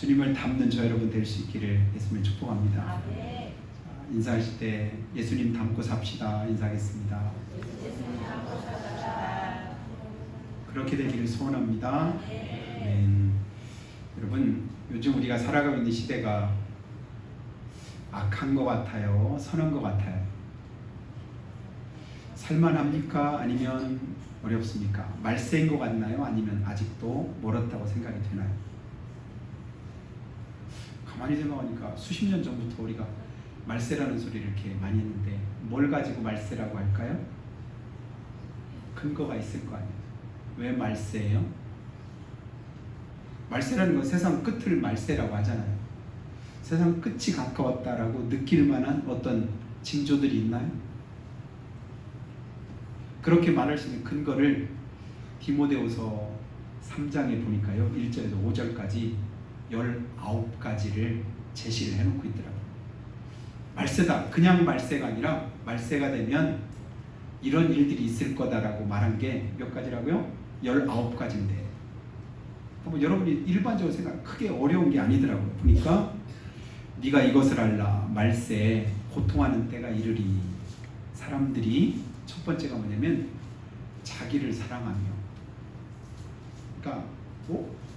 주님을 닮는 저 여러분 될 수 있기를 예수님을 축복합니다. 인사하실 때 예수님 닮고 삽시다 인사하겠습니다. 그렇게 되기를 소원합니다. 여러분, 요즘 우리가 살아가고 있는 시대가 악한 것 같아요? 선한 것 같아요? 살만합니까? 아니면 어렵습니까? 말세인 것 같나요? 아니면 아직도 멀었다고 생각이 되나요? 가만히 생각하니까 수십 년 전부터 우리가 말세라는 소리를 이렇게 많이 했는데 뭘 가지고 말세라고 할까요? 근거가 있을 거 아니에요. 왜 말세예요? 말세라는 건 세상 끝을 말세라고 하잖아요. 세상 끝이 가까웠다라고 느낄 만한 어떤 징조들이 있나요? 그렇게 말할 수 있는 근거를 디모데후서 3장에 보니까요, 1절에서 5절까지 19가지를 제시를 해놓고 있더라고요. 말세다, 그냥 말세가 아니라 말세가 되면 이런 일들이 있을 거다라고 말한 게 몇 가지라고요? 19가지인데 여러분이 일반적으로 생각 크게 어려운 게 아니더라고요. 보니까 네가 이것을 알라, 말세에 고통하는 때가 이르리. 사람들이 첫 번째가 뭐냐면 자기를 사랑하며, 그러니까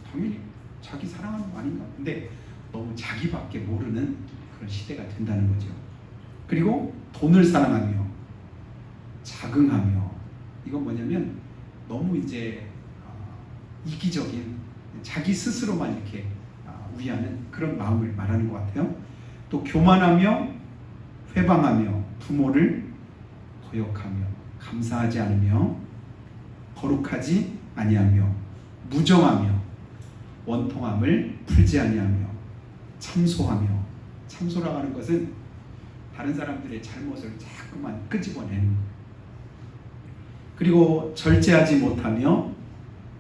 당연히 자기 사랑하는 거 아닌가? 근데 너무 자기밖에 모르는 그런 시대가 된다는 거죠. 그리고 돈을 사랑하며, 자긍하며, 이건 뭐냐면 너무 이제 이기적인 자기 스스로만 이렇게 위하는 그런 마음을 말하는 것 같아요. 또 교만하며, 회방하며, 부모를 거역하며, 감사하지 않으며, 거룩하지 아니하며, 무정하며, 원통함을 풀지 아니하며, 참소하며. 참소라고 하는 것은 다른 사람들의 잘못을 자꾸만 끄집어내는, 그리고 절제하지 못하며,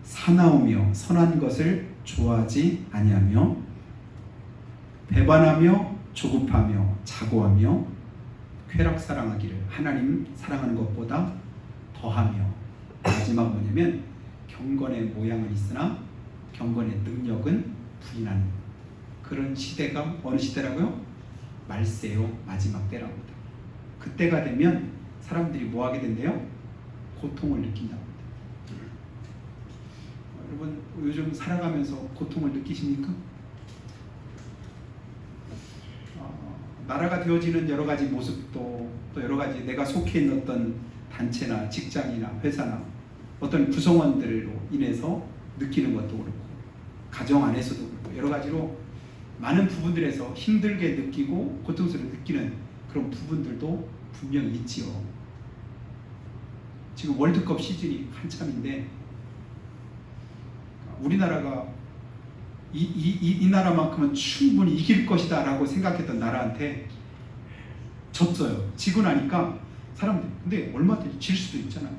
사나우며, 선한 것을 좋아하지 아니하며, 배반하며, 조급하며, 자고하며, 쾌락 사랑하기를 하나님 사랑하는 것보다 더하며. 마지막 뭐냐면 경건의 모양은 있으나 경건의 능력은 부인하는 그런 시대가 어느 시대라고요? 말세요, 마지막 때랍니다. 그때가 되면 사람들이 뭐 하게 된대요? 고통을 느낀다고. 여러분, 요즘 살아가면서 고통을 느끼십니까? 나라가 되어지는 여러 가지 모습도, 또 여러 가지 내가 속해 있는 어떤 단체나 직장이나 회사나 어떤 구성원들로 인해서 느끼는 것도 그렇고, 가정 안에서도 그렇고, 여러 가지로 많은 부분들에서 힘들게 느끼고 고통스럽게 느끼는 그런 부분들도 분명히 있지요. 지금 월드컵 시즌이 한참인데 우리나라가 이 나라만큼은 충분히 이길 것이다 라고 생각했던 나라한테 졌어요. 지고 나니까 사람들이, 근데 얼마든지 질 수도 있잖아요.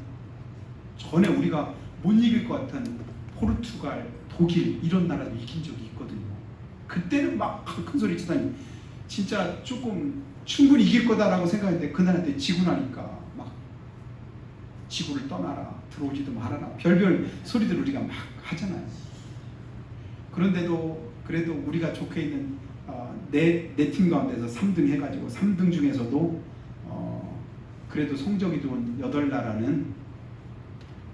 전에 우리가 못 이길 것 같은 포르투갈, 독일 이런 나라도 이긴 적이 있거든요. 그때는 막 큰 소리 치다니 진짜 조금 충분히 이길 거다라고 생각했는데 그 나라한테 지고 나니까 막 지구를 떠나라, 들어오지도 말아라, 별별 소리들 우리가 막 하잖아요. 그런데도 그래도 우리가 좋게 있는 네 팀 가운데서 3등 해가지고 3등 중에서도 그래도 성적이 좋은 8나라는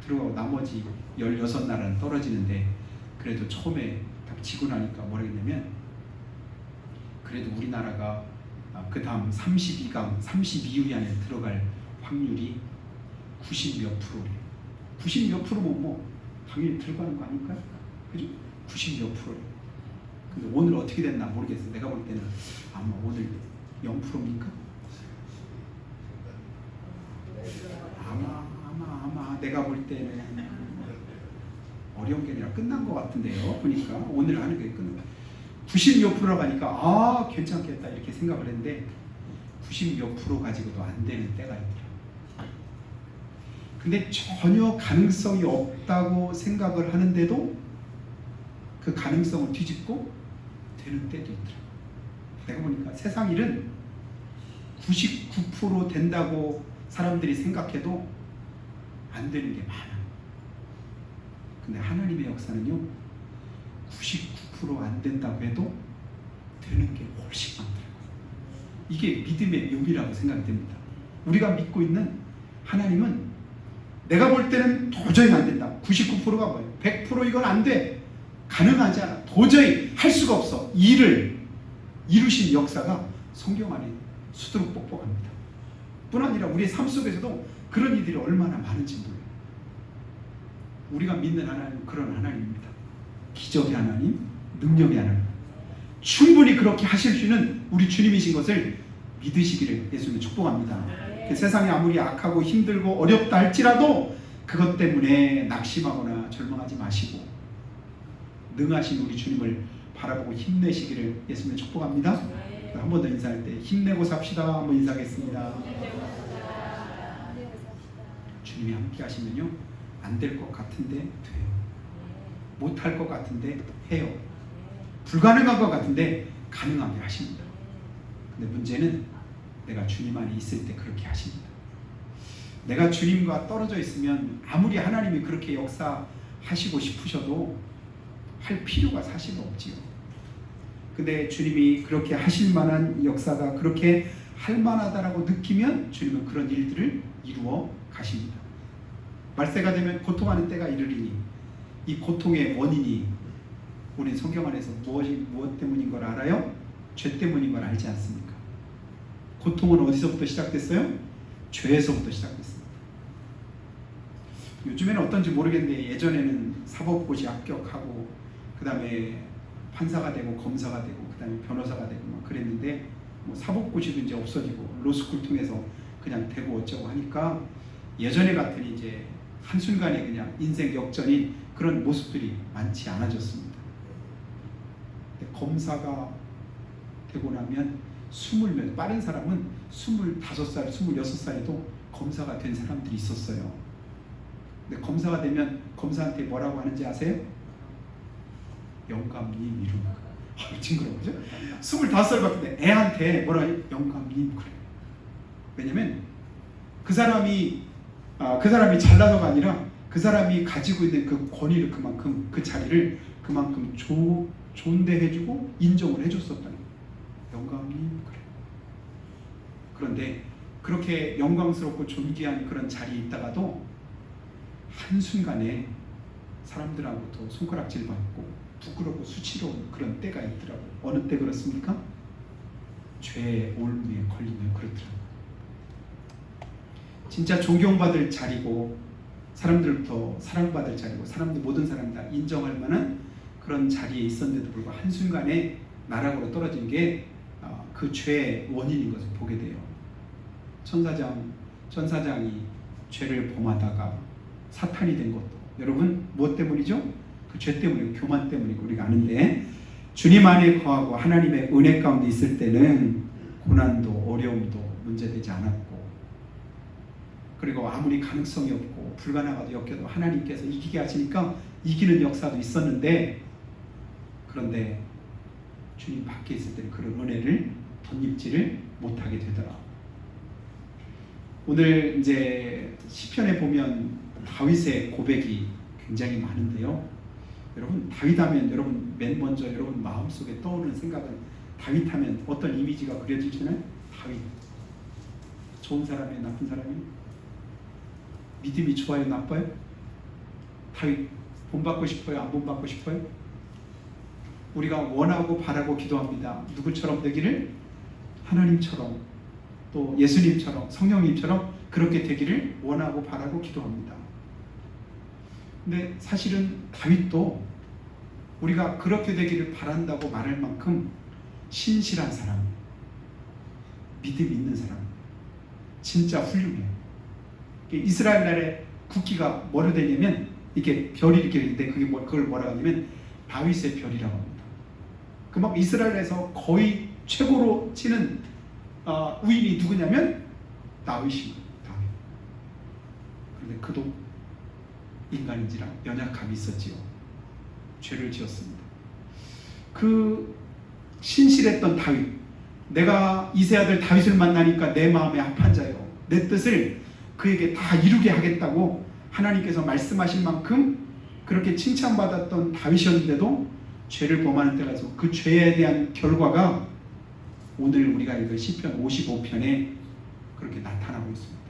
들어가고 나머지 16나라는 떨어지는데, 그래도 처음에 딱 지고 나니까 뭐라 했냐면 그래도 우리나라가 그 다음 32강 32위 안에 들어갈 확률이 90몇 %래요. 90몇 %면 뭐 당연히 들어가는 거 아닐까요? 그죠? 90몇 %래요. 근데 오늘 어떻게 됐나 모르겠어요. 내가 볼 때는 아마 오늘 0%입니까? 아마 내가 볼 때는 어려운 게 아니라 끝난 것 같은데요. 보니까 오늘 하는 게 끝난 거. 90몇 %라고 하니까 괜찮겠다 이렇게 생각을 했는데 90몇 % 가지고도 안 되는 때가 있더라고요. 근데 전혀 가능성이 없다고 생각을 하는데도 그 가능성을 뒤집고 되는 때도 있더라고요. 내가 보니까 세상 일은 99% 된다고 사람들이 생각해도 안 되는 게 많아. 근데 하나님의 역사는요, 99%안 된다고 해도 되는 게 훨씬 많더라고요. 이게 믿음의 묘미라고 생각이 됩니다. 우리가 믿고 있는 하나님은 내가 볼 때는 도저히 안 된다. 99%가 뭐예요? 100% 이건 안 돼. 가능하지 않아. 도저히 할 수가 없어. 일을 이루신 역사가 성경 안에 수두룩복복합니다. 뿐 아니라 우리의 삶 속에서도 그런 이들이 얼마나 많은지 몰라요. 우리가 믿는 하나님은 그런 하나님입니다. 기적의 하나님, 능력의 하나님. 충분히 그렇게 하실 수 있는 우리 주님이신 것을 믿으시기를 예수님 축복합니다. 세상이 아무리 악하고 힘들고 어렵다 할지라도 그것 때문에 낙심하거나 절망하지 마시고 능하신 우리 주님을 바라보고 힘내시기를 예수님 축복합니다. 한 번 더 인사할 때 힘내고 삽시다 한번 인사하겠습니다. 주님이 함께 하시면요 안 될 것 같은데 돼요. 못할 것 같은데 해요. 불가능한 것 같은데 가능하게 하십니다. 근데 문제는 내가 주님 안에 있을 때 그렇게 하십니다. 내가 주님과 떨어져 있으면 아무리 하나님이 그렇게 역사하시고 싶으셔도 할 필요가 사실 없지요. 근데 주님이 그렇게 하실 만한 역사가 그렇게 할 만하다라고 느끼면 주님은 그런 일들을 이루어 가십니다. 말세가 되면 고통하는 때가 이르리니 이 고통의 원인이 우리 성경 안에서 무엇 때문인 걸 알아요? 죄 때문인 걸 알지 않습니까? 고통은 어디서부터 시작됐어요? 죄에서부터 시작됐습니다. 요즘에는 어떤지 모르겠는데 예전에는 사법고시 합격하고 그 다음에 판사가 되고 검사가 되고 그 다음에 변호사가 되고 막 그랬는데 뭐 사법고시도 이제 없어지고 로스쿨 통해서 그냥 되고 어쩌고 하니까 예전에 같은 이제 한순간에 그냥 인생 역전인 그런 모습들이 많지 않아졌습니다. 검사가 되고 나면 빠른 사람은 25살, 26살에도 검사가 된 사람들이 있었어요. 근데 검사가 되면 검사한테 뭐라고 하는지 아세요? 영감님 이러는 거. 징그러워, 그죠? 25살 같은데 애한테 뭐라 해요? 영감님 그래. 왜냐면 그 사람이 잘나서가 아니라 그 사람이 가지고 있는 그 권위를 그만큼 그 자리를 그만큼 존대해주고 인정을 해줬었다는 거예요. 영감님 그래. 그런데 그렇게 영광스럽고 존귀한 그런 자리에 있다가도 한순간에 사람들하고도 손가락질 받고 부끄럽고 수치로운 그런 때가 있더라고요. 어느 때 그렇습니까? 죄의 올무에 걸리면 그렇더라고요. 진짜 존경받을 자리고 사람들부터 사랑받을 자리고 모든 사람 다 인정할 만한 그런 자리에 있었는데도 불구하고 한순간에 나락으로 떨어진 게 그 죄의 원인인 것을 보게 돼요. 천사장이 죄를 범하다가 사탄이 된 것도 여러분 무엇 때문이죠? 그 죄 때문이고 교만 때문이고 우리가 아는데 주님 안에 거하고 하나님의 은혜 가운데 있을 때는 고난도 어려움도 문제되지 않았고 그리고 아무리 가능성이 없고 불가능하다고 여겨도 하나님께서 이기게 하시니까 이기는 역사도 있었는데 그런데 주님 밖에 있을 때는 그런 은혜를 덧입지를 못하게 되더라. 오늘 이제 시편에 보면 다윗의 고백이 굉장히 많은데요. 여러분 다윗하면 여러분 맨 먼저 여러분 마음속에 떠오르는 생각은 다윗하면 어떤 이미지가 그려지시나요? 다윗 좋은 사람이에요? 나쁜 사람이에요? 믿음이 좋아요? 나빠요? 다윗 본받고 싶어요? 안 본받고 싶어요? 우리가 원하고 바라고 기도합니다. 누구처럼 되기를? 하나님처럼 또 예수님처럼 성령님처럼 그렇게 되기를 원하고 바라고 기도합니다. 근데 사실은 다윗도 우리가 그렇게 되기를 바란다고 말할 만큼 신실한 사람, 믿음 있는 사람, 진짜 훌륭해요. 이스라엘 나라의 국기가 뭐로 되냐면 이렇게 별이 이렇게 있는데 그걸 뭐라고 하냐면 다윗의 별이라고 합니다. 그만큼 이스라엘에서 거의 최고로 치는 우인이 누구냐면 다윗입니다. 다윗. 그런데 그도 인간인지라 연약함이 있었지요. 죄를 지었습니다. 그 신실했던 다윗, 내가 이세 아들 다윗을 만나니까 내 마음에 합한 자요, 내 뜻을 그에게 다 이루게 하겠다고 하나님께서 말씀하신 만큼 그렇게 칭찬받았던 다윗이었는데도 죄를 범하는 데 가서 그 죄에 대한 결과가 오늘 우리가 읽은 시편 55편에 그렇게 나타나고 있습니다.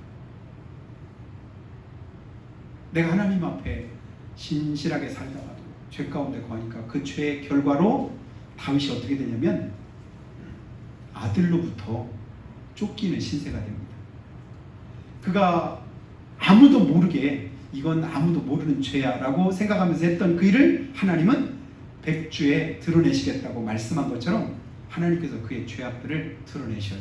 내가 하나님 앞에 신실하게 살다가도 죄 가운데 거하니까 그 죄의 결과로 다윗이 어떻게 되냐면 아들로부터 쫓기는 신세가 됩니다. 그가 아무도 모르게 이건 아무도 모르는 죄야 라고 생각하면서 했던 그 일을 하나님은 백주에 드러내시겠다고 말씀한 것처럼 하나님께서 그의 죄악들을 드러내셔요.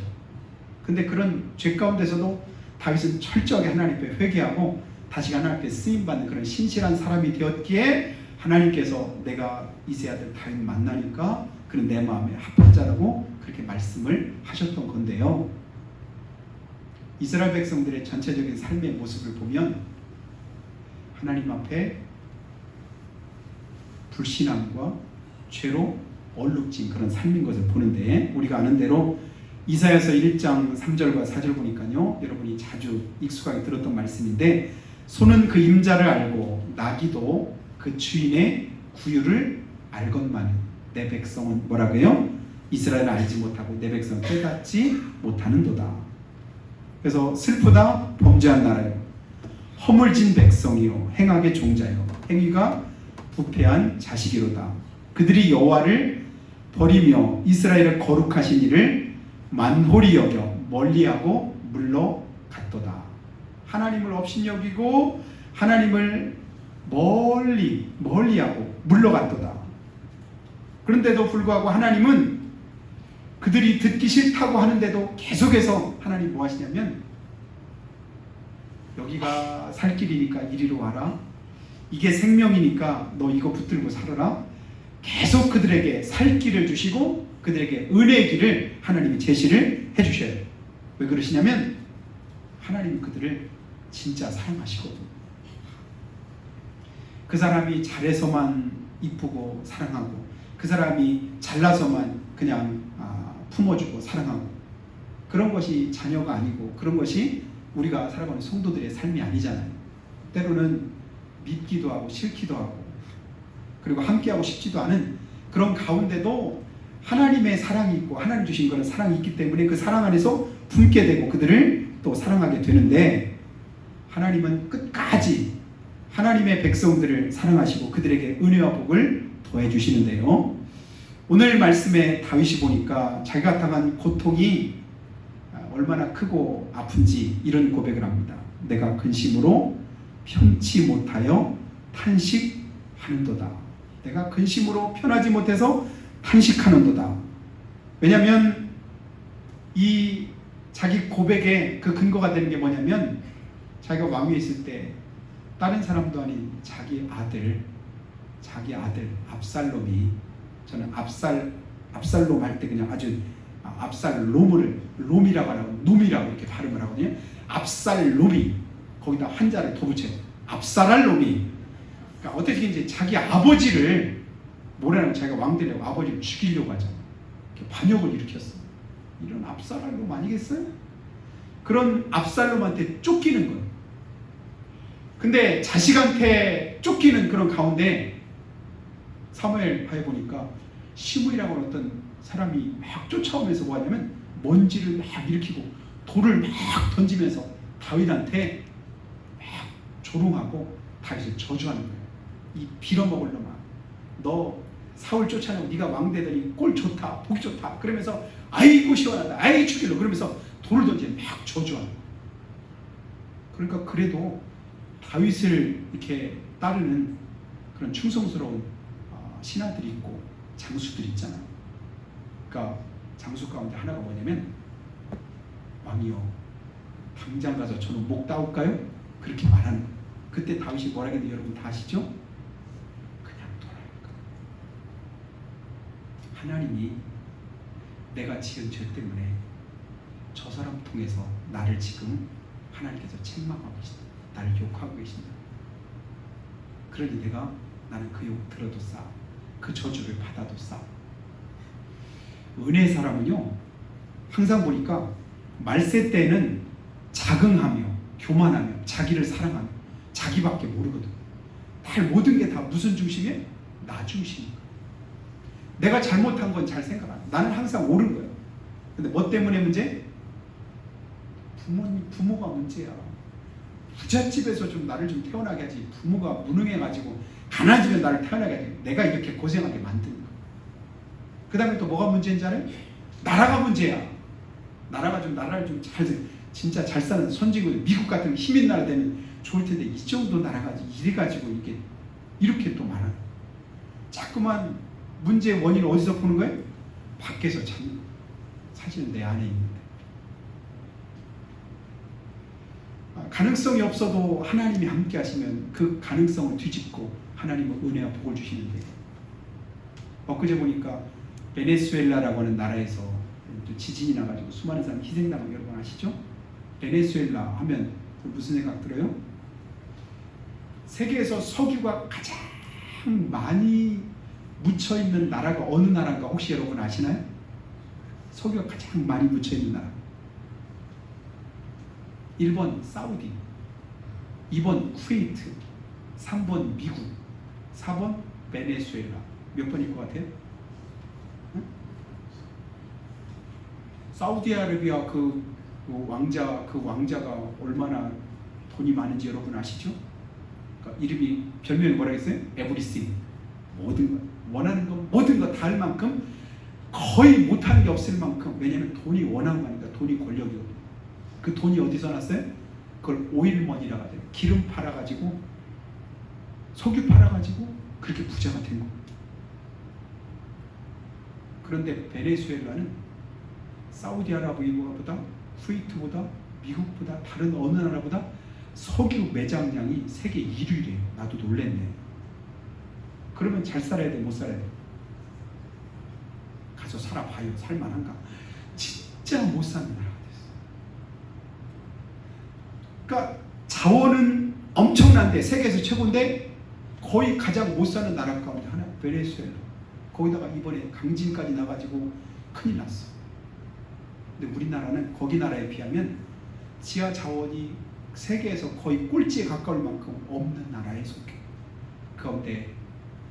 근데 그런 죄 가운데서도 다윗은 철저하게 하나님 앞에 회개하고 다시 하나님 앞에 쓰임받는 그런 신실한 사람이 되었기에 하나님께서 내가 이세 아들 다윗 만나니까 그는 내 마음에 합한 자라고 그렇게 말씀을 하셨던 건데요. 이스라엘 백성들의 전체적인 삶의 모습을 보면 하나님 앞에 불신함과 죄로 얼룩진 그런 삶인 것을 보는데, 우리가 아는 대로 이사야서 1장 3절과 4절 보니까요, 여러분이 자주 익숙하게 들었던 말씀인데, 소는 그 임자를 알고 나귀도 그 주인의 구유를 알건만 내 백성은 뭐라고요? 이스라엘을 알지 못하고 내 백성은 깨닫지 못하는도다. 그래서 슬프다 범죄한 나라요, 허물진 백성이요 행악의 종자요 행위가 부패한 자식이로다. 그들이 여호와를 버리며 이스라엘의 거룩하신 이를 만홀히 여겨 멀리하고 물러갔도다. 하나님을 업신여기고 하나님을 멀리하고 물러갔도다. 그런데도 불구하고 하나님은 그들이 듣기 싫다고 하는데도 계속해서 하나님 뭐 하시냐면, 여기가 살 길이니까 이리로 와라, 이게 생명이니까 너 이거 붙들고 살아라. 계속 그들에게 살 길을 주시고 그들에게 은혜의 길을 하나님이 제시를 해주셔요. 왜 그러시냐면 하나님은 그들을 진짜 사랑하시거든. 그 사람이 잘해서만 이쁘고 사랑하고, 그 사람이 잘나서만 그냥 품어주고 사랑하고, 그런 것이 자녀가 아니고 그런 것이 우리가 살아가는 성도들의 삶이 아니잖아요. 때로는 밉기도 하고 싫기도 하고 그리고 함께하고 싶지도 않은 그런 가운데도 하나님의 사랑이 있고 하나님 주신 그런 사랑이 있기 때문에 그 사랑 안에서 품게 되고 그들을 또 사랑하게 되는데, 하나님은 끝까지 하나님의 백성들을 사랑하시고 그들에게 은혜와 복을 더해 주시는데요. 오늘 말씀에 다윗이 보니까 자기가 당한 고통이 얼마나 크고 아픈지 이런 고백을 합니다. 내가 근심으로 편치 못하여 탄식하는도다. 내가 근심으로 편하지 못해서 탄식하는도다. 왜냐하면 이 자기 고백의 그 근거가 되는 게 뭐냐면, 자기가 왕위에 있을 때 다른 사람도 아닌 자기 아들 압살롬이, 저는 압살롬 할 때 그냥 아주 압살롬을 롬이라고 하고 놈이라고 이렇게 발음을 하거든요. 압살롬이 거기다 한자를 더 붙여요. 압살롬이. 그러니까 어떻게 이제 자기 아버지를 뭐라는, 자기가 왕되려고 아버지를 죽이려고 하잖아. 반역을 일으켰어. 이런 압살롬 아니겠어요? 그런 압살롬한테 쫓기는 거예요. 근데 자식한테 쫓기는 그런 가운데 사무엘하에 보니까 시므이라고 하는 어떤 사람이 막 쫓아오면서 뭐 하냐면 먼지를 막 일으키고 돌을 막 던지면서 다윗한테 막 조롱하고 다윗을 저주하는 거예요. 이 빌어먹을 놈아, 너 사울 쫓아내고 네가 왕 되더니 꼴 좋다, 보기 좋다 그러면서 아이고 시원하다, 아이 죽일러 그러면서 돌을 던지면 막 저주하는 거예요. 그러니까 그래도 다윗을 이렇게 따르는 그런 충성스러운 신하들이 있고 장수들이 있잖아요. 그러니까 장수 가운데 하나가 뭐냐면, 왕이여 당장 가서 저는 목 따올까요? 그렇게 말하는 거예요. 그때 다윗이 뭐라 했는지 여러분 다 아시죠? 그냥 돌아올까. 하나님이 내가 지은 죄 때문에 저 사람 통해서 나를 지금 하나님께서 책망하고 계신다, 나를 욕하고 계신다. 그러니 나는 그 욕 들어도 싸, 그 저주를 받아도 싸. 은혜의 사람은요, 항상 보니까 말세 때는 자긍하며 교만하며 자기를 사랑하며 자기밖에 모르거든. 모든 게 다 무슨 중심이에요? 나 중심인 거예요. 내가 잘못한 건 잘 생각 안 해. 나는 항상 옳은 거예요. 근데 뭐 때문에 문제? 부모가 문제야. 부잣집에서 좀 나를 좀 태어나게 하지. 부모가 무능해가지고 가난해지면 나를 태어나게 하지. 내가 이렇게 고생하게 만드는 거야. 그 다음에 또 뭐가 문제인지 알아요? 나라가 문제야. 나라를 좀 진짜 잘 사는 선진국, 미국 같은 힘있는 나라 되면 좋을 텐데 이 정도 나라가 이래가지고 이렇게 또 말하는. 자꾸만 문제의 원인을 어디서 보는 거예요? 밖에서 사실은 내 안에 있는데. 가능성이 없어도 하나님이 함께 하시면 그 가능성을 뒤집고 하나님은 은혜와 복을 주시는데, 엊그제 보니까 베네수엘라라고 하는 나라에서 또 지진이 나가지고 수많은 사람이 희생당한 거 여러분 아시죠? 베네수엘라 하면 무슨 생각 들어요? 세계에서 석유가 가장 많이 묻혀있는 나라가 어느 나라인가 혹시 여러분 아시나요? 석유가 가장 많이 묻혀있는 나라. 1번 사우디, 2번 쿠웨이트, 3번 미국, 4번 베네수엘라. 몇 번일 것 같아요? 응? 사우디아라비아 그 왕자가 얼마나 돈이 많은지 여러분 아시죠? 그러니까 이름이 별명이 뭐라 했어요? 에브리싱. 모든 것, 원하는 것 모든 거 다 할 만큼, 거의 못하는 게 없을 만큼. 왜냐하면 돈이 워낙 많으니까. 돈이 권력이거든요. 그 돈이 어디서 났어요? 그걸 오일머니라고 해요. 기름 팔아가지고, 석유 팔아가지고 그렇게 부자가 된 거예요. 그런데 베네수엘라는 사우디아라비아보다, 쿠웨이트보다, 미국보다, 다른 어느 나라보다 석유 매장량이 세계 1위래요. 나도 놀랬네. 그러면 잘 살아야 돼, 못 살아야 돼? 가서 살아봐요. 살만한가? 진짜 못 사는 나라가 됐어. 그러니까 자원은 엄청난데, 세계에서 최고인데 거의 가장 못 사는 나라 가운데 하나, 베네수엘라. 거기다가 이번에 강진까지 나가지고 큰일 났어. 근데 우리나라는 거기 나라에 비하면 지하 자원이 세계에서 거의 꼴찌에 가까울 만큼 없는 나라에 속해. 그 가운데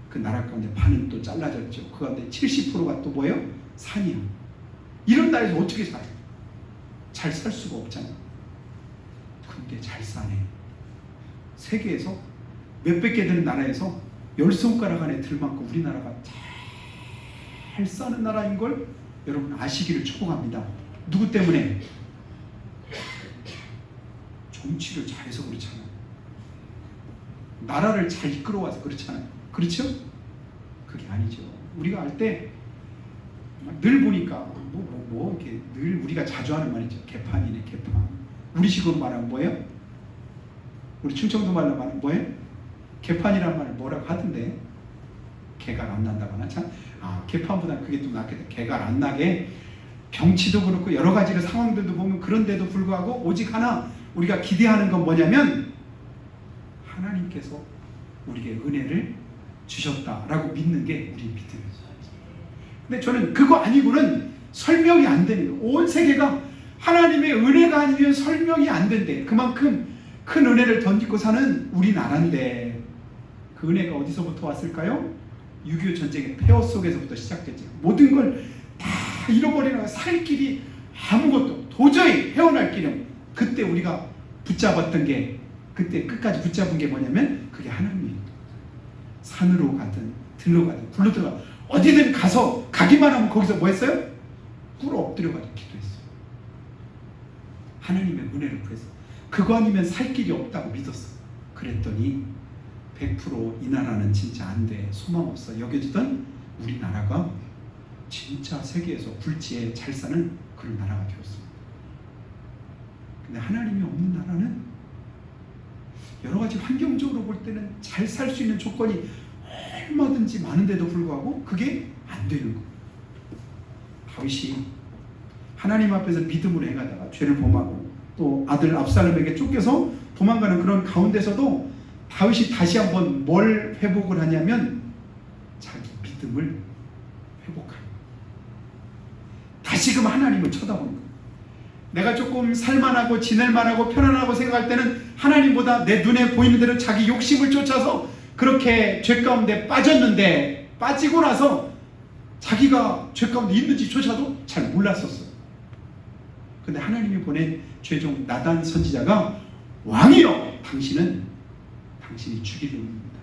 그 나라 가운데 반은 또 잘라졌죠. 그 가운데 70%가 또 뭐예요? 산이야. 이런 나라에서 어떻게 살아요? 잘 살 수가 없잖아. 근데 잘 사네. 세계에서 몇백 개 되는 나라에서 10손가락 안에 들 만큼 우리나라가 잘 사는 나라인 걸 여러분 아시기를 축복합니다. 누구 때문에? 정치를 잘해서 그렇잖아. 나라를 잘 이끌어와서 그렇잖아요. 그렇죠? 그게 아니죠. 우리가 할 때 늘 보니까 이렇게 늘 우리가 자주 하는 말이죠. 개판이네, 개판. 우리식으로 말하면 뭐예요? 우리 충청도 말로 말하면 뭐예요? 개판이란 말을 뭐라고 하던데, 개가 안 난다거나. 참, 개판보다 그게 좀 낫겠다. 개가 안 나게 정치도 그렇고 여러 가지 상황들도 보면, 그런데도 불구하고 오직 하나 우리가 기대하는 건 뭐냐면, 하나님께서 우리에게 은혜를 주셨다라고 믿는 게 우리 믿음이에요. 근데 저는 그거 아니고는 설명이 안 되는 거예요. 온 세계가 하나님의 은혜가 아니면 설명이 안 된대. 그만큼 큰 은혜를 던지고 사는 우리나라인데, 그 은혜가 어디서부터 왔을까요? 6.25 전쟁의 폐허 속에서부터 시작됐죠. 모든 걸 다 잃어버리는, 살 길이 아무것도, 도저히 헤어날 길이 없는, 그때 우리가 붙잡았던 게, 그때 끝까지 붙잡은 게 뭐냐면 그게 하나님이에요. 산으로 가든 들로 가든 굴로 들어가 어디든 가서 가기만 하면 거기서 뭐 했어요? 꿇어 엎드려가지고 기도했어요. 하나님의 은혜를 구해서. 그거 아니면 살 길이 없다고 믿었어. 그랬더니 100% 이 나라는 진짜 안 돼, 소망 없어 여겨지던 우리나라가 진짜 세계에서 굴지에 잘 사는 그런 나라가 되었습니다. 근데 하나님이 없는 나라는 여러 가지 환경적으로 볼 때는 잘 살 수 있는 조건이 얼마든지 많은데도 불구하고 그게 안 되는 거예요. 다윗이 하나님 앞에서 믿음으로 행하다가 죄를 범하고 또 아들 압살롬에게 쫓겨서 도망가는 그런 가운데서도 다윗이 다시 한번 뭘 회복을 하냐면 자기 믿음을 회복하는 거예요. 다시금 하나님을 쳐다보는 거예요. 내가 조금 살만하고 지낼만하고 편안하고 생각할 때는 하나님보다 내 눈에 보이는 대로 자기 욕심을 쫓아서 그렇게 죄 가운데 빠졌는데, 빠지고 나서 자기가 죄 가운데 있는지조차도 잘 몰랐었어요. 근데 하나님이 보낸 죄종 나단 선지자가 왕이여, 당신이 죽일 놈입니다.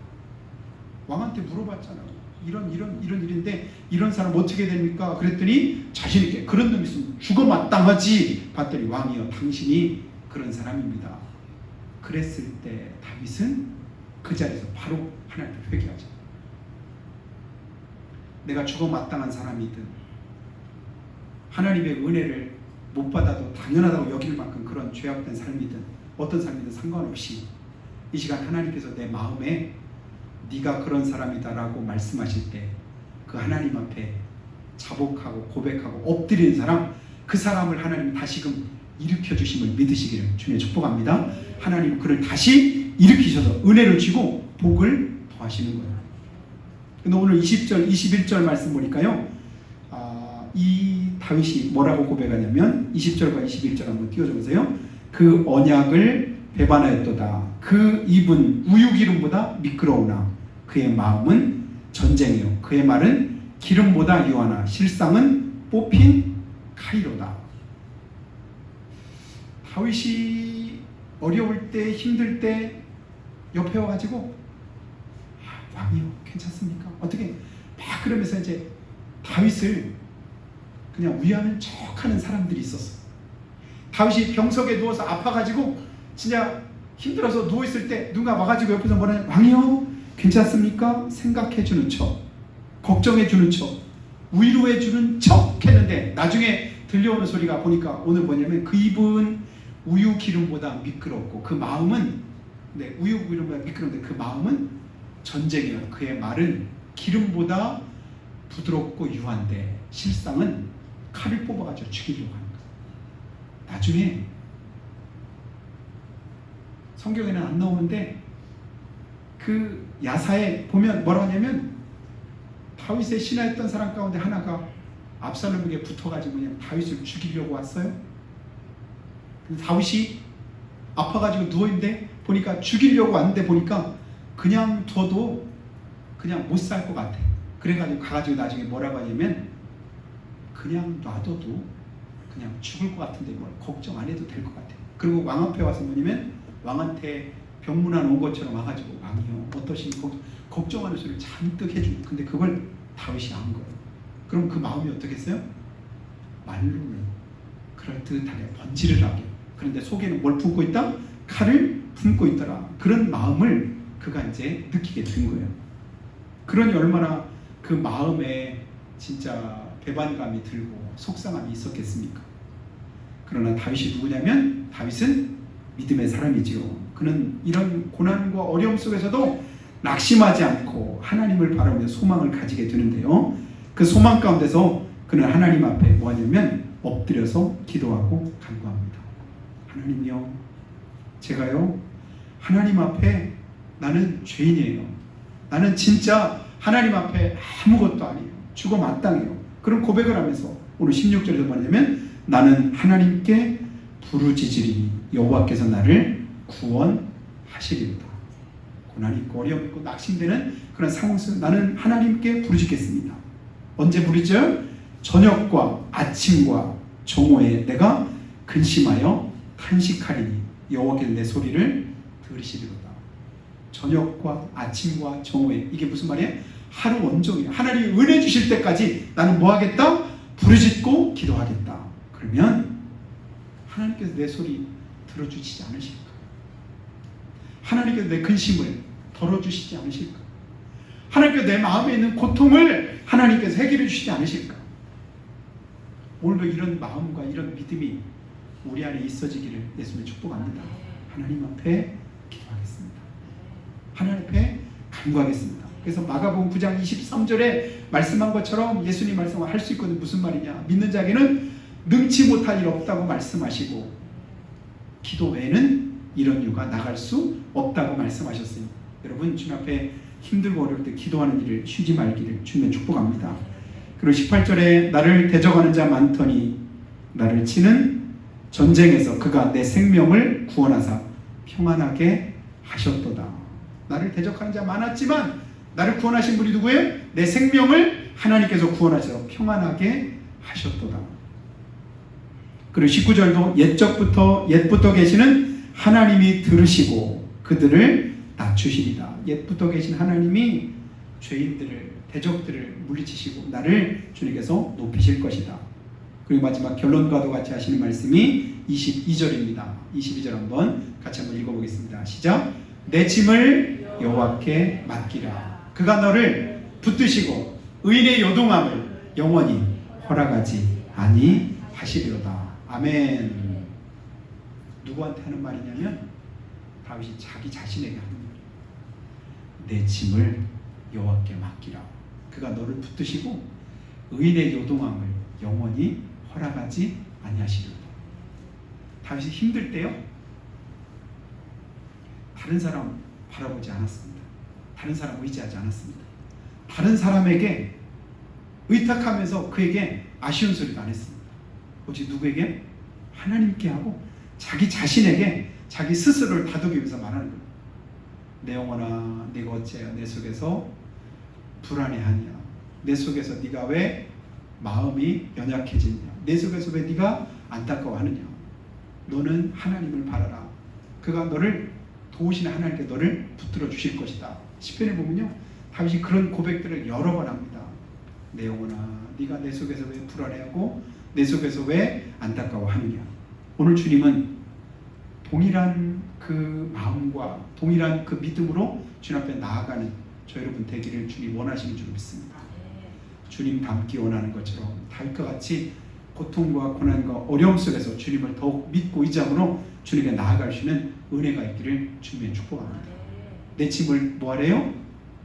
왕한테 물어봤잖아요. 이런 일인데 이런 사람 어떻게 됩니까? 그랬더니 자신있게 그런 놈 있으면 죽어 마땅하지. 봤더니 왕이여, 당신이 그런 사람입니다. 그랬을 때 다윗은 그 자리에서 바로 하나님께 회개하죠. 내가 죽어 마땅한 사람이든 하나님의 은혜를 못 받아도 당연하다고 여길 만큼 그런 죄악된 삶이든 어떤 삶이든 상관없이 이 시간 하나님께서 내 마음에 네가 그런 사람이다라고 말씀하실 때 그 하나님 앞에 자복하고 고백하고 엎드리는 사람, 그 사람을 하나님 다시금 일으켜 주심을 믿으시기를 주님의 축복합니다. 하나님 그를 다시 일으키셔서 은혜를 주고 복을 더하시는 거예요. 근데 오늘 20절, 21절 말씀 보니까요, 이 다윗이 뭐라고 고백하냐면 20절과 21절 한번 띄워줘 보세요. 그 언약을 배반하였도다. 그 입은 우유기름보다 미끄러우나 그의 마음은 전쟁이요. 그의 말은 기름보다 유하나 실상은 뽑힌 칼이로다. 다윗이 어려울 때, 힘들 때 옆에 와가지고 왕이요, 괜찮습니까? 어떻게 막 그러면서 이제 다윗을 그냥 위하는 척하는 사람들이 있었어. 다윗이 병석에 누워서 아파가지고 진짜 힘들어서 누워있을 때 누가 와가지고 옆에서 뭐라냐, 왕이요 괜찮습니까? 생각해주는 척, 걱정해주는 척, 위로해주는 척 했는데 나중에 들려오는 소리가 보니까 오늘 뭐냐면 그 입은 우유 기름보다 미끄럽고 그 마음은, 네, 우유 기름보다 미끄러운데 그 마음은 전쟁이요. 그의 말은 기름보다 부드럽고 유한데 실상은 칼을 뽑아가지고 죽이려고 하는 거예요. 나중에 성경에는 안 나오는데 그 야사에 보면 뭐라고 하냐면 다윗의 신하였던 사람 가운데 하나가 압살롬에게 붙어가지고 그냥 다윗을 죽이려고 왔어요. 다윗이 아파가지고 누워있는데 보니까 죽이려고 왔는데 보니까 그냥 둬도 그냥 못 살 것 같아. 그래가지고 가가지고 나중에 뭐라고 하냐면 그냥 놔둬도 그냥 죽을 것 같은데 뭘 걱정 안 해도 될 것 같아. 그리고 왕 앞에 와서 뭐냐면 왕한테 병문안 온 것처럼 와가지고 왕이요 어떠신지 걱정하는 소리를 잔뜩 해주고, 근데 그걸 다윗이 안 거예요. 그럼 그 마음이 어떻겠어요? 말로는 그럴듯하게 번지르르하게, 그런데 속에는 뭘 품고 있다? 칼을 품고 있더라. 그런 마음을 그가 이제 느끼게 된 거예요. 그러니 얼마나 그 마음에 진짜 배반감이 들고 속상함이 있었겠습니까? 그러나 다윗이 누구냐면 다윗은 믿음의 사람이지요. 그는 이런 고난과 어려움 속에서도 낙심하지 않고 하나님을 바라보며 소망을 가지게 되는데요. 그 소망 가운데서 그는 하나님 앞에 뭐하냐면 엎드려서 기도하고 간구합니다. 하나님이요, 제가요 하나님 앞에 나는 죄인이에요. 나는 진짜 하나님 앞에 아무것도 아니에요. 죽어 마땅해요. 그런 고백을 하면서 오늘 16절에서 뭐냐면 나는 하나님께 부르짖으리니 여호와께서 나를 구원하시리로다. 고난이 있고 어려움이 있고 낙심되는 그런 상황 속에서 나는 하나님께 부르짖겠습니다. 언제 부르짖어요? 저녁과 아침과 정오에 내가 근심하여 탄식하리니 여호와께서 내 소리를 들으시리로다. 저녁과 아침과 정오에, 이게 무슨 말이에요? 하루 온종일 하나님이 은혜 주실 때까지 나는 뭐 하겠다? 부르짖고 기도하겠다. 그러면 하나님께서 내 소리 들어주시지 않으실까? 하나님께서 내 근심을 덜어주시지 않으실까? 하나님께서 내 마음에 있는 고통을 하나님께서 해결해 주시지 않으실까? 오늘도 이런 마음과 이런 믿음이 우리 안에 있어지기를 예수님의 축복합니다. 하나님 앞에 기도하겠습니다. 하나님 앞에 간구하겠습니다. 그래서 마가복음 9장 23절에 말씀한 것처럼 예수님 말씀을 할 수 있거든. 무슨 말이냐? 믿는 자에게는 능치 못할 일 없다고 말씀하시고 기도 외에는 이런 이유가 나갈 수 없다고 말씀하셨으니 여러분 주님 앞에 힘들고 어려울 때 기도하는 일을 쉬지 말기를 주님의 축복합니다. 그리고 18절에 나를 대적하는 자 많더니 나를 치는 전쟁에서 그가 내 생명을 구원하사 평안하게 하셨도다. 나를 대적하는 자 많았지만 나를 구원하신 분이 누구예요? 내 생명을 하나님께서 구원하셔서 평안하게 하셨도다. 그리고 19절도 옛부터 계시는 하나님이 들으시고 그들을 낮추시리다. 옛부터 계신 하나님이 죄인들을 대적들을 물리치시고 나를 주님께서 높이실 것이다. 그리고 마지막 결론과도 같이 하시는 말씀이 22절입니다. 22절 같이 한번 읽어보겠습니다. 시작. 내 짐을 여호와께 맡기라. 그가 너를 붙드시고 의인의 요동함을 영원히 허락하지 아니하시리로다. 아멘. 누구한테 하는 말이냐면 다윗이 자기 자신에게 하는 말이에요. 내 짐을 여호와께 맡기라. 그가 너를 붙드시고 의인의 요동함을 영원히 허락하지 아니하시리로다. 다윗이 힘들 때요, 다른 사람 바라보지 않았습니다. 다른 사람 의지하지 않았습니다. 다른 사람에게 의탁하면서 그에게 아쉬운 소리도 안 했습니다. 오직 누구에게? 하나님께 하고 자기 자신에게 자기 스스로를 다독이면서 말하는 거예요. 내 영혼아, 네가 어찌하여 내 속에서 불안해하냐? 내 속에서 네가 왜 마음이 연약해지냐? 내 속에서 왜 네가 안타까워하느냐? 너는 하나님을 바라라. 그가 너를 도우시는 하나님께 너를 붙들어 주실 것이다. 시편에 보면요, 다윗이 그런 고백들을 여러 번 합니다. 내 영혼아, 네가 내 속에서 왜 불안해하고 내 속에서 왜 안타까워하느냐? 오늘 주님은 동일한 그 마음과 동일한 그 믿음으로 주님 앞에 나아가는 저 여러분 되기를 주님 원하시는 줄 믿습니다. 주님 닮기 원하는 것처럼 다윗과 같이 고통과 고난과 어려움 속에서 주님을 더욱 믿고 의지함으로 주님께 나아갈 수 있는 은혜가 있기를 주님의 축복합니다. 내 짐을 뭐하래요?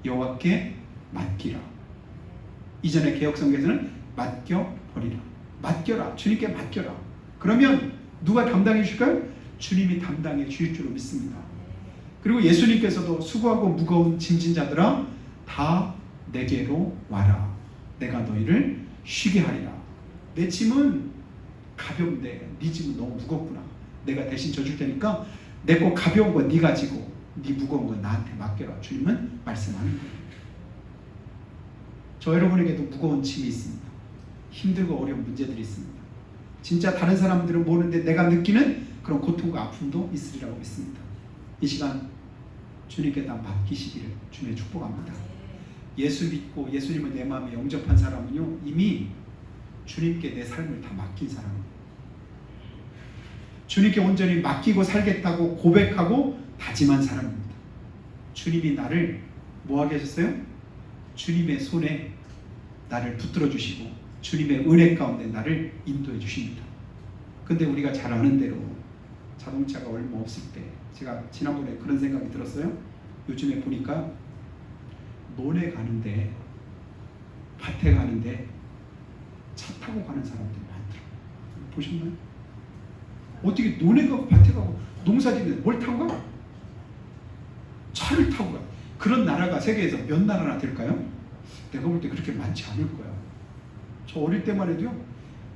여호와께 맡기라. 이전에 개역성경에서는 맡겨버리라. 맡겨라. 주님께 맡겨라. 그러면 누가 담당해 주실까요? 주님이 담당해 주실 줄로 믿습니다. 그리고 예수님께서도 수고하고 무거운 짐진 자들아 다 내게로 와라. 내가 너희를 쉬게 하리라. 내 짐은 가벼운데 네 짐은 너무 무겁구나. 내가 대신 져줄 테니까 내 거 가벼운 거 네가 지고 네 무거운 거 나한테 맡겨라. 주님은 말씀하는 거예요. 저 여러분에게도 무거운 짐이 있습니다. 힘들고 어려운 문제들이 있습니다. 진짜 다른 사람들은 모르는데 내가 느끼는 그런 고통과 아픔도 있으리라고 믿습니다. 이 시간 주님께 다 맡기시기를 주님의 축복합니다. 예수 믿고 예수님을 내 마음에 영접한 사람은요, 이미 주님께 내 삶을 다 맡긴 사람입니다. 주님께 온전히 맡기고 살겠다고 고백하고 다짐한 사람입니다. 주님이 나를 뭐하게 하셨어요? 주님의 손에 나를 붙들어 주시고 주님의 은혜 가운데 나를 인도해 주십니다. 근데 우리가 잘 아는 대로 자동차가 얼마 없을 때, 제가 지난번에 그런 생각이 들었어요. 요즘에 보니까 논에 가는데, 밭에 가는데 차 타고 가는 사람들이 많더라고요. 보셨나요? 어떻게 논에 가고 밭에 가고 농사 짓는데 뭘 타고 가? 차를 타고 가. 그런 나라가 세계에서 몇 나라나 될까요? 내가 볼 때 그렇게 많지 않을 거야. 저 어릴 때만 해도요,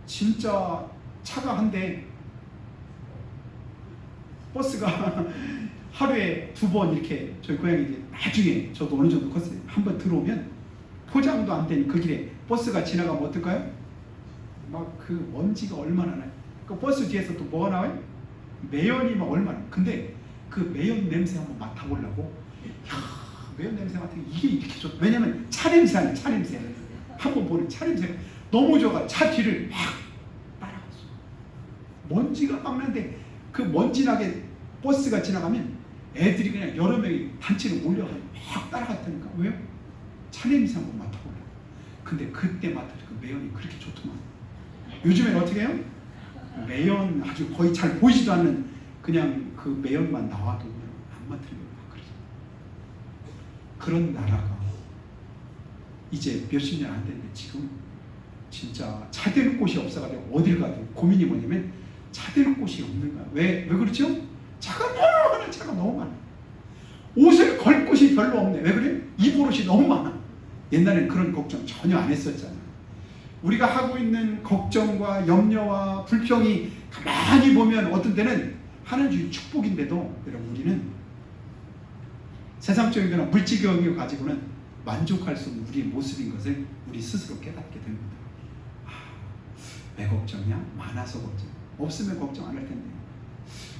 진짜 차가 한 대, 버스가 하루에 2번 이렇게, 저희 고향이 이제 나중에 저도 어느 정도 컸어요. 한번 들어오면 포장도 안 된 그 길에 버스가 지나가면 어떨까요? 막 그 먼지가 얼마나 나요. 그 버스 뒤에서 또 뭐가 나와요? 매연이 막 얼마나. 근데 그 매연 냄새 한번 맡아보려고, 이야, 매연 냄새 맡으니까 이게 이렇게 좋다. 왜냐면 차 냄새 아니에요. 차 냄새. 한번 보는 차 냄새가 너무 좋아. 차 뒤를 막 따라갔어. 먼지가 막 나는데 그 먼지 나게 버스가 지나가면 애들이 그냥 여러 명이 단체로 몰려가서 막 따라갔다니까. 왜요? 차 냄새 한번 맡아보려고. 근데 그때 맡아서 그 매연이 그렇게 좋더만. 요즘엔 어떻게 해요? 매연 아주 거의 잘 보이지도 않는 그냥 그 매연만 나와도 그냥 안 맡으려고 그러죠. 그런 나라가 이제 몇십 년 안 됐는데 지금 진짜 차댈 곳이 없어가지고 어딜 가도 고민이 뭐냐면 차댈 곳이 없는 거야. 왜 그렇죠? 차가 너무 많아. 옷을 걸 곳이 별로 없네. 왜 그래? 입을 옷이 너무 많아. 옛날에는 그런 걱정 전혀 안 했었잖아. 우리가 하고 있는 걱정과 염려와 불평이 가만히 보면 어떤 때는 하나님의 축복인데도, 여러분, 우리는 세상적인 거나 물질적인 거 가지고는 만족할 수 없는 우리의 모습인 것을 우리 스스로 깨닫게 됩니다. 왜 걱정이야? 많아서 걱정. 없으면 걱정 안 할 텐데.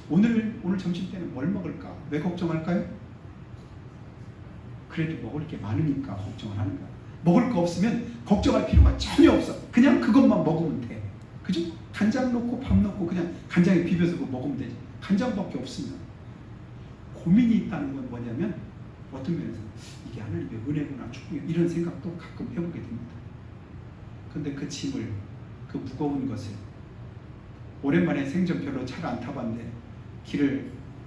오늘 점심 때는 뭘 먹을까? 왜 걱정할까요? 그래도 먹을 게 많으니까 걱정을 하는 거야. 먹을 거 없으면 걱정할 필요가 전혀 없어. 그냥 그것만 먹으면 돼. 그죠? 간장 넣고 밥 넣고 그냥 간장에 비벼서 그거 먹으면 되지. 간장밖에 없으면. 고민이 있다는 건 뭐냐면 어떤 면에서 이게 하나님의 은혜구나, 축복이야, 이런 생각도 가끔 해보게 됩니다. 근데 그 짐을, 그 무거운 것을, 오랜만에 생전 별로 차를 안 타봤는데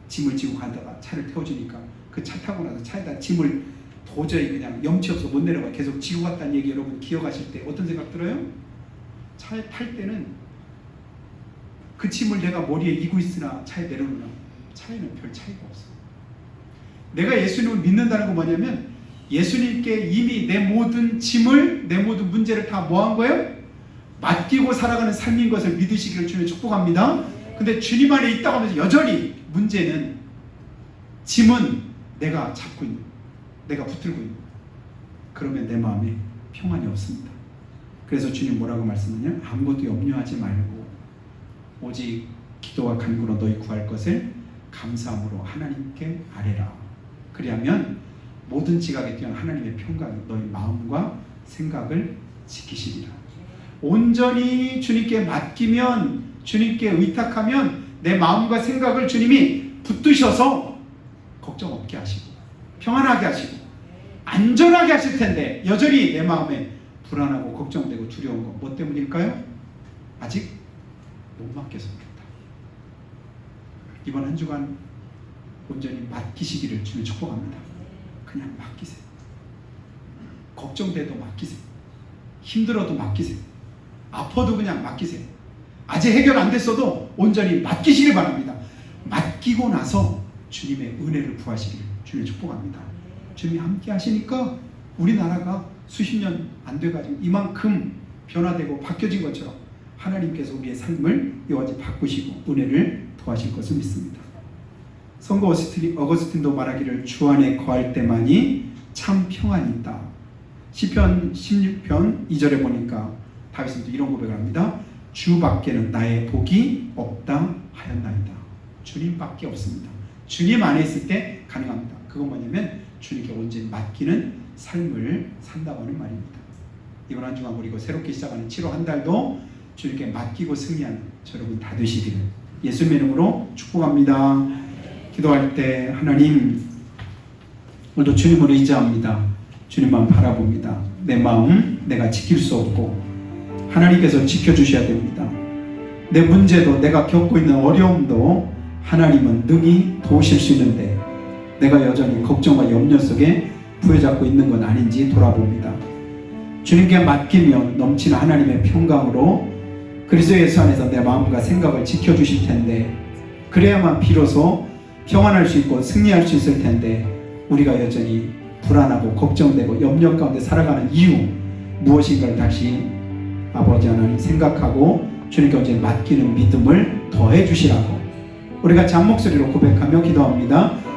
짐을 지고 가다가 차를 태워주니까 그 차 타고 나서 차에다 짐을 도저히 그냥 염치 없어 못 내려가 계속 지고 갔다는 얘기 여러분 기억하실 때 어떤 생각 들어요? 차에 탈 때는 그 짐을 내가 머리에 이고 있으나 차에 내려놓으나 차에는 별 차이가 없어. 내가 예수님을 믿는다는 건 뭐냐면 예수님께 이미 내 모든 짐을, 내 모든 문제를 다 뭐 한 거예요? 맡기고 살아가는 삶인 것을 믿으시기를 주님 축복합니다. 근데 주님 안에 있다고 하면서 여전히 문제는, 짐은 내가 잡고 있는, 내가 붙들고 있는, 그러면 내 마음에 평안이 없습니다. 그래서 주님 뭐라고 말씀하냐? 아무것도 염려하지 말고 오직 기도와 간구로 너희 구할 것을 감사함으로 하나님께 아뢰라. 그리하면 모든 지각에 뛰어난 하나님의 평강이 너희 마음과 생각을 지키시리라. 온전히 주님께 맡기면, 주님께 의탁하면 내 마음과 생각을 주님이 붙드셔서 걱정 없게 하시고 평안하게 하시고 안전하게 하실 텐데 여전히 내 마음에 불안하고 걱정되고 두려운 거 뭐 때문일까요? 아직 못 맡겨서 그렇다. 이번 한 주간 온전히 맡기시기를 주님 축복합니다. 그냥 맡기세요. 걱정돼도 맡기세요. 힘들어도 맡기세요. 아파도 그냥 맡기세요. 아직 해결 안 됐어도 온전히 맡기시길 바랍니다. 맡기고 나서 주님의 은혜를 구하시기를 주님 축복합니다. 주님이 함께 하시니까 우리나라가 수십 년 안 돼가지고 이만큼 변화되고 바뀌어진 것처럼 하나님께서 우리의 삶을 여기까지 바꾸시고 은혜를 더하실 것을 믿습니다. 성도 어거스틴도 말하기를 주 안에 거할 때만이 참 평안이 있다. 시편 16편 2절에 보니까 다윗은 또 이런 고백을 합니다. 주밖에는 나의 복이 없다 하였나이다. 주님밖에 없습니다. 주님 안에 있을 때 가능합니다. 그건 뭐냐면 주님께 온전히 맡기는 삶을 산다고 하는 말입니다. 이번 한 주간 그리고 새롭게 시작하는 7월 한 달도 주님께 맡기고 승리하는 여러분 다 되시기를 예수님의 이름으로 축복합니다. 기도할 때 하나님, 오늘도 주님을 의지합니다. 주님만 바라봅니다. 내 마음 내가 지킬 수 없고 하나님께서 지켜주셔야 됩니다. 내 문제도, 내가 겪고 있는 어려움도 하나님은 능히 도우실 수 있는데 내가 여전히 걱정과 염려 속에 부여잡고 있는 건 아닌지 돌아봅니다. 주님께 맡기면 넘치는 하나님의 평강으로 그리스도 예수 안에서 내 마음과 생각을 지켜주실 텐데 그래야만 비로소 평안할 수 있고 승리할 수 있을 텐데 우리가 여전히 불안하고 걱정되고 염려 가운데 살아가는 이유 무엇인가를 다시 아버지 하나님 생각하고 주님께 언제나 맡기는 믿음을 더해 주시라고 우리가 한 목소리로 고백하며 기도합니다.